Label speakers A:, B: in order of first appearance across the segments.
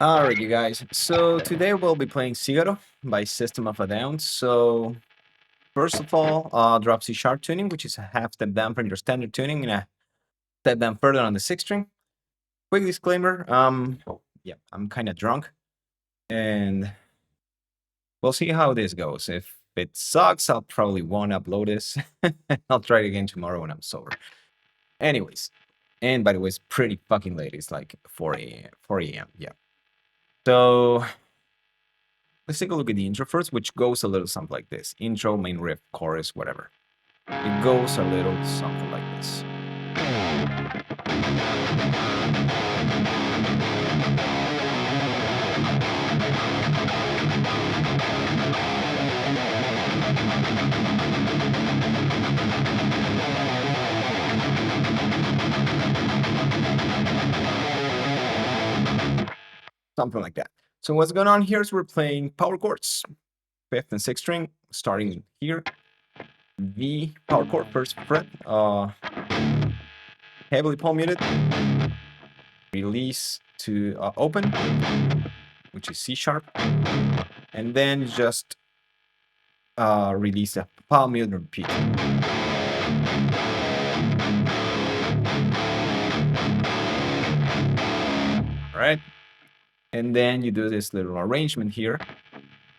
A: Alright, you guys. So today we'll be playing Cigaro by System of a Down. So first of all, drop C sharp tuning, which is a half step down from your standard tuning and a step down further on the sixth string. Quick disclaimer, yeah, I'm kind of drunk and we'll see how this goes. If it sucks, I'll probably won't upload this. I'll try it again tomorrow when I'm sober. Anyways, and by the way, it's pretty fucking late. It's like 4 a.m. 4 a.m. Yeah. So let's take a look at the intro first, which goes a little something like this. Intro, main riff, chorus, whatever. It goes a little something like this. Something like that. So what's going on here is we're playing power chords, fifth and sixth string, starting here. The power chord, first fret, heavily palm muted, release to open, which is C sharp, and then just release a palm muted and repeat. All right, and then you do this little arrangement here,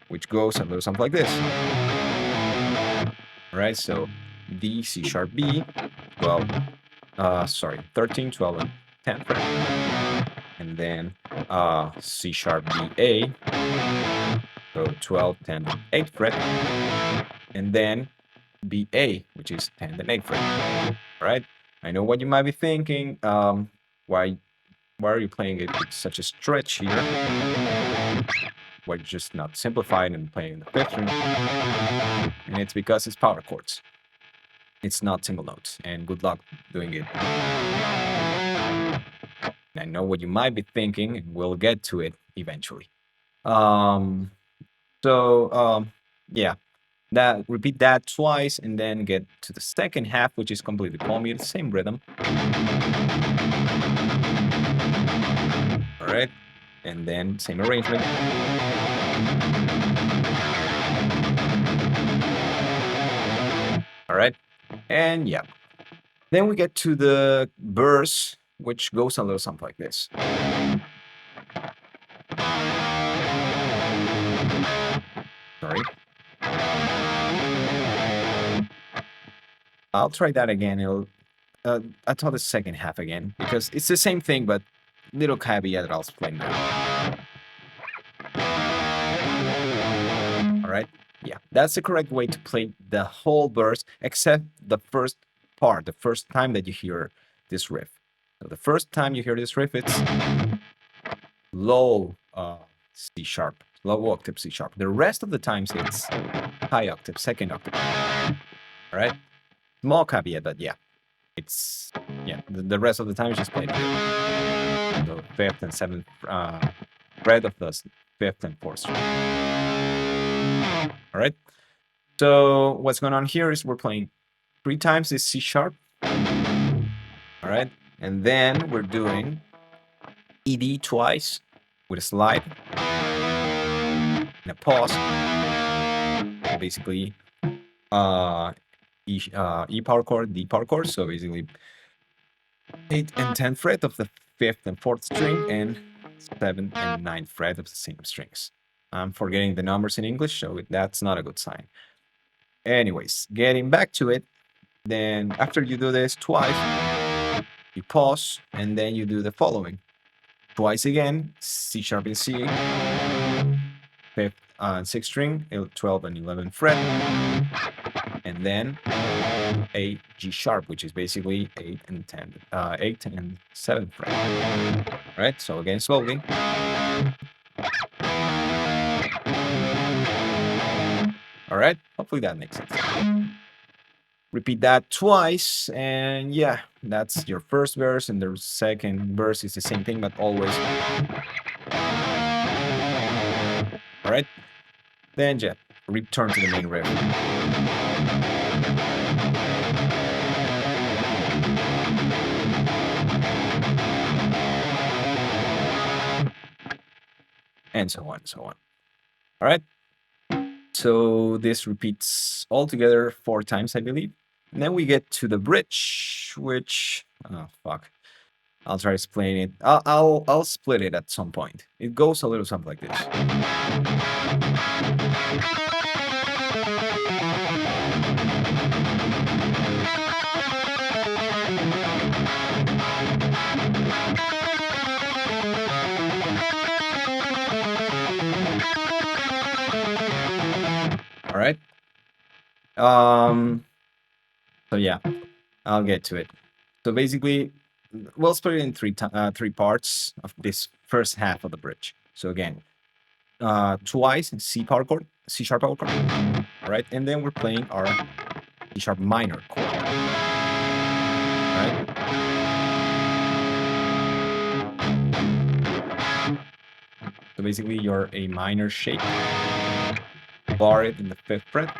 A: which goes a little something like this. All right, so D, C sharp, B, 13, 12, and 10 fret. And then C sharp, B, A, so 12, 10, 8 fret. And then B, A, which is 10 and 8 fret. All right, I know what you might be thinking. Why are you playing it with such a stretch here? Why just not simplifying and playing the fifth string? And it's because it's power chords. It's not single notes, and good luck doing it. I know what you might be thinking, and we'll get to it eventually. Yeah, repeat that twice, and then get to the second half, which is completely palm muted, same rhythm. All right, and then same arrangement. All right, and yeah. Then we get to the verse, which goes a little something like this. Sorry. I'll try that again. I'll tell the second half again, because it's the same thing, but little caveat that I'll explain now. All right. Yeah, that's the correct way to play the whole verse, except the first part, the first time that you hear this riff. So the first time you hear this riff, it's low C sharp, low octave C sharp. The rest of the times it's high octave, second octave. All right. Small caveat, but yeah, it's the rest of the time is just played the fifth and seventh fret of the fifth and fourth string. All right. So what's going on here is we're playing 3 times this C sharp. All right, and then we're doing ED twice with a slide and a pause. Basically, E power chord, D power chord. So basically, 8th and 10th fret of the 5th and 4th string, and 7th and 9th fret of the same strings. I'm forgetting the numbers in English, so that's not a good sign. Anyways, getting back to it, then after you do this twice, you pause, and then you do the following. Twice again, C sharp and C, 5th and 6th string, 12 and 11 fret, and then a G sharp, which is basically 8 and 10, 8 and 7 fret. All right, so again, slowly. All right, hopefully that makes sense. Repeat that twice, and yeah, that's your first verse, and the second verse is the same thing, but always. All right, then yeah, return to the main riff. and so on and so on. All right. So this repeats all together 4 times, I believe. And then we get to the bridge, which oh fuck. I'll try to explain it. I'll split it at some point. It goes a little something like this. All right. So yeah, I'll get to it. So basically, we'll split it in three parts of this first half of the bridge. So again, twice C sharp power chord. All right, and then we're playing our C sharp minor chord. All right. So basically, your A minor shape, bar it in the 5th fret,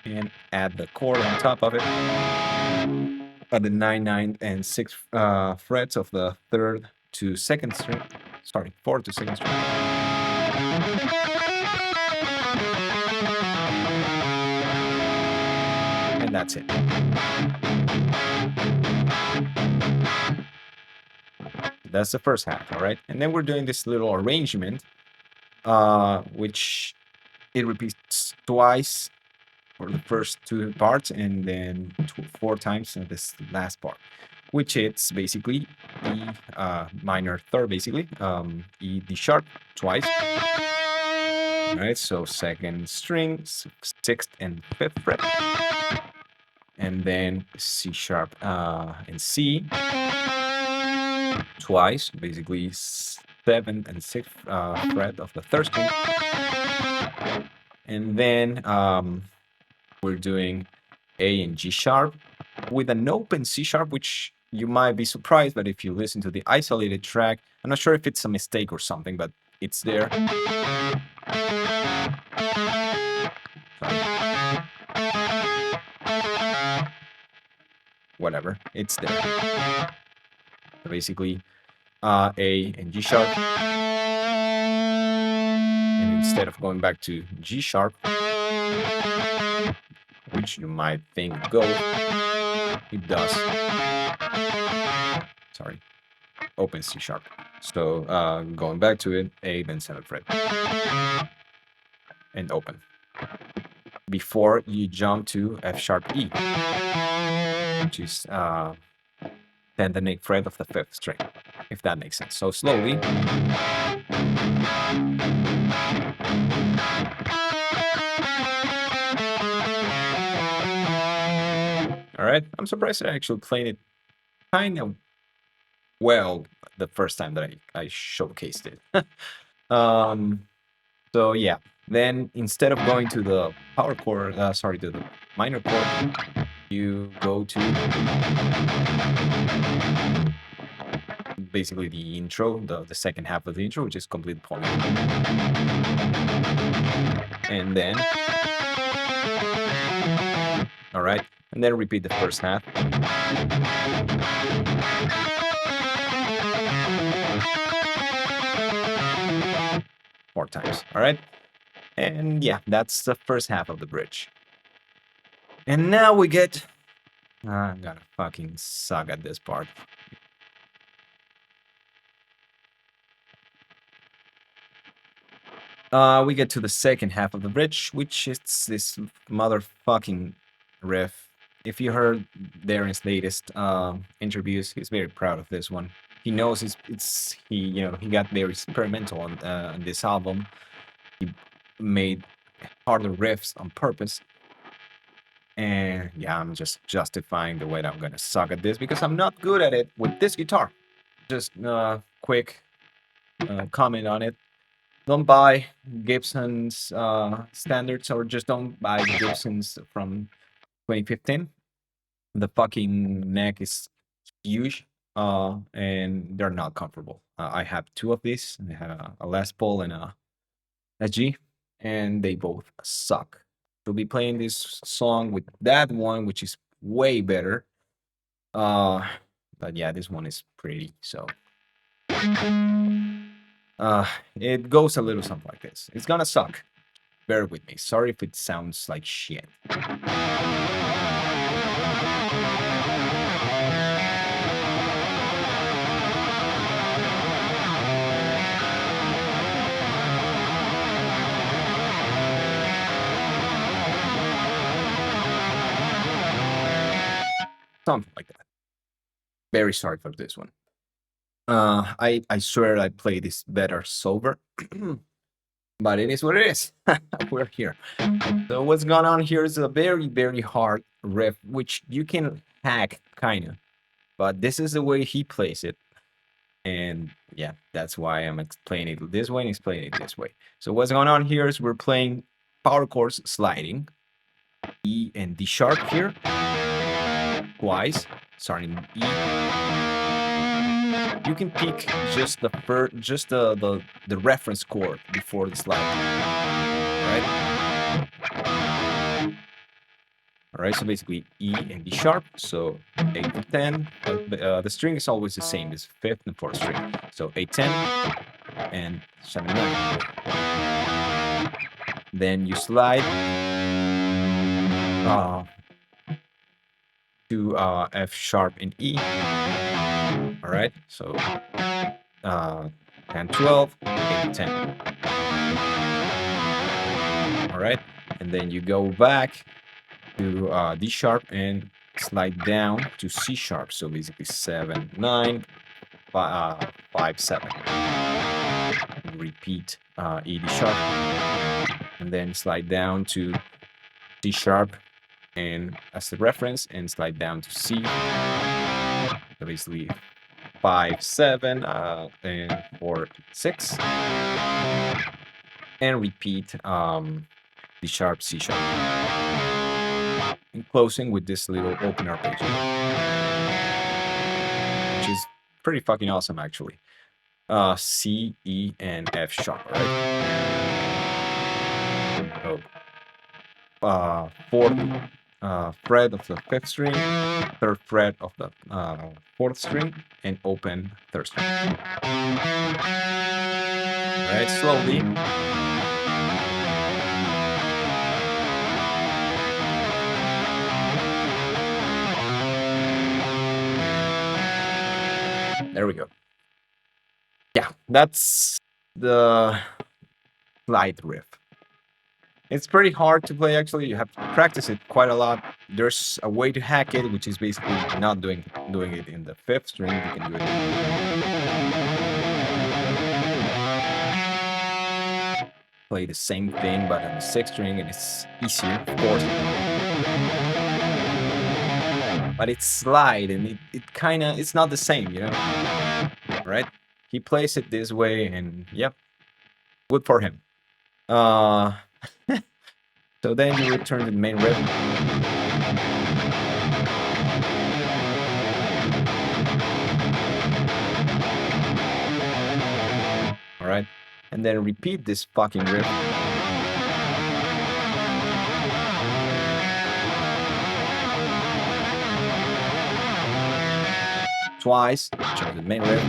A: and add the chord on top of it at the 9, 9, and 6 frets of the 3rd to 2nd string. Sorry, 4th to 2nd string. And that's it. That's the first half, all right? And then we're doing this little arrangement, which it repeats twice for the first 2 parts and then 4 times in this last part, which it's basically E minor 3rd, basically, E D sharp twice. All right, so 2nd string, 6th and 5th fret, and then C sharp and C twice, basically 7th and 6th fret of the 3rd string, and then we're doing A and G sharp with an open C sharp, which you might be surprised, but if you listen to the isolated track, I'm not sure if it's a mistake or something, but it's there. Sorry. Whatever, it's there. So basically, A and G sharp. And instead of going back to G sharp, which you might think goes, it does. Sorry, open C sharp. So going back to it, A, then 7th fret, and open. Before you jump to F sharp E, which is 10th and 8th fret of the 5th string, if that makes sense. So slowly. All right, I'm surprised I actually played it kind of well the first time that I showcased it. So yeah, then instead of going to the power chord, sorry, to the minor chord, you go to basically the intro, the second half of the intro, which is complete polyphony. And then, all right, and then repeat the first half. 4 times, all right? And yeah, that's the first half of the bridge. And now we get, I'm gonna fucking suck at this part. We get to the second half of the bridge, which is this motherfucking riff. If you heard Darren's latest interviews, he's very proud of this one. He knows he got very experimental on this album. He made harder riffs on purpose. And yeah, I'm just justifying the way that I'm gonna suck at this because I'm not good at it with this guitar. Just quick comment on it. Don't buy Gibson's standards, or just don't buy Gibson's from 2015. The fucking neck is huge, and they're not comfortable. I have 2 of these. I have a Les Paul and a SG, and they both suck. We'll be playing this song with that one, which is way better. But yeah, this one is pretty. So Uh, it goes a little something like this. It's gonna suck. Bear with me. Sorry if it sounds like shit. Something like that. Very sorry for this one. I swear I play this better sober, but it is what it is. We're here. So what's going on here is a very hard riff, which you can hack kind of, but this is the way he plays it, and yeah, that's why I'm explaining it this way and explaining it this way. So what's going on here is we're playing power chords sliding, E and D sharp here, twice, starting E. You can pick just the reference chord before the slide. All right, so basically E and D sharp, so 8 to 10. The string is always the same, it's 5th and 4th string. So 8, 10, and 7, 9. Then you slide to F sharp and E. All right, so 10, 12, 8, 10. All right, and then you go back to D sharp and slide down to C sharp. So basically 7, 9, 5, 7. Repeat E, D sharp, and then slide down to D sharp and as a reference, and slide down to C. So basically 5, 7, and 4, 6, and repeat D sharp, C sharp, and closing with this little open arpeggio, which is pretty fucking awesome actually. C, E, and F sharp, right? So, fourth fret of the 5th string, 3rd fret of the 4th string, and open 3rd string. Right, slowly. There we go. Yeah, that's the slide riff. It's pretty hard to play actually. You have to practice it quite a lot. There's a way to hack it, which is basically not doing it in the 5th string. You can do it. Play the same thing, but on the 6th string, and it's easier, of course. But it's slide, and it kind of it's not the same, you know. Right? He plays it this way, and yep, good for him. So then you return to the main riff. All right, and then repeat this fucking riff. Twice, change the main riff.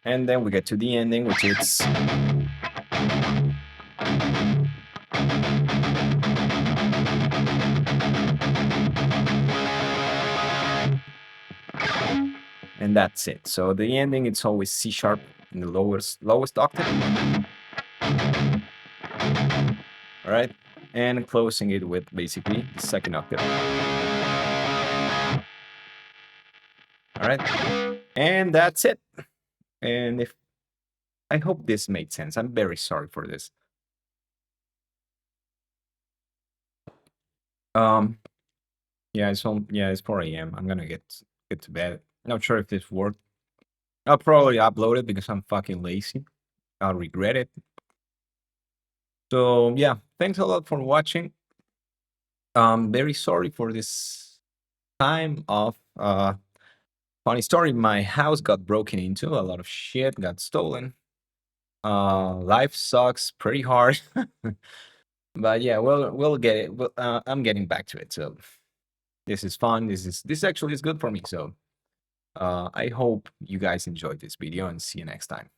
A: And then we get to the ending, which is and that's it. So the ending, it's always C sharp in the lowest octave. All right, and closing it with basically the 2nd octave. All right, and that's it. And if I hope this made sense. I'm very sorry for this. Yeah, it's 4 a.m. I'm gonna get to bed. Not sure if this worked. I'll probably upload it because I'm fucking lazy. I'll regret it. So yeah, thanks a lot for watching. Very sorry for this time of funny story. My house got broken into, a lot of shit got stolen. Life sucks pretty hard. But yeah, we'll get it. I'm getting back to it. So This is fun. This actually is good for me. So I hope you guys enjoyed this video and see you next time.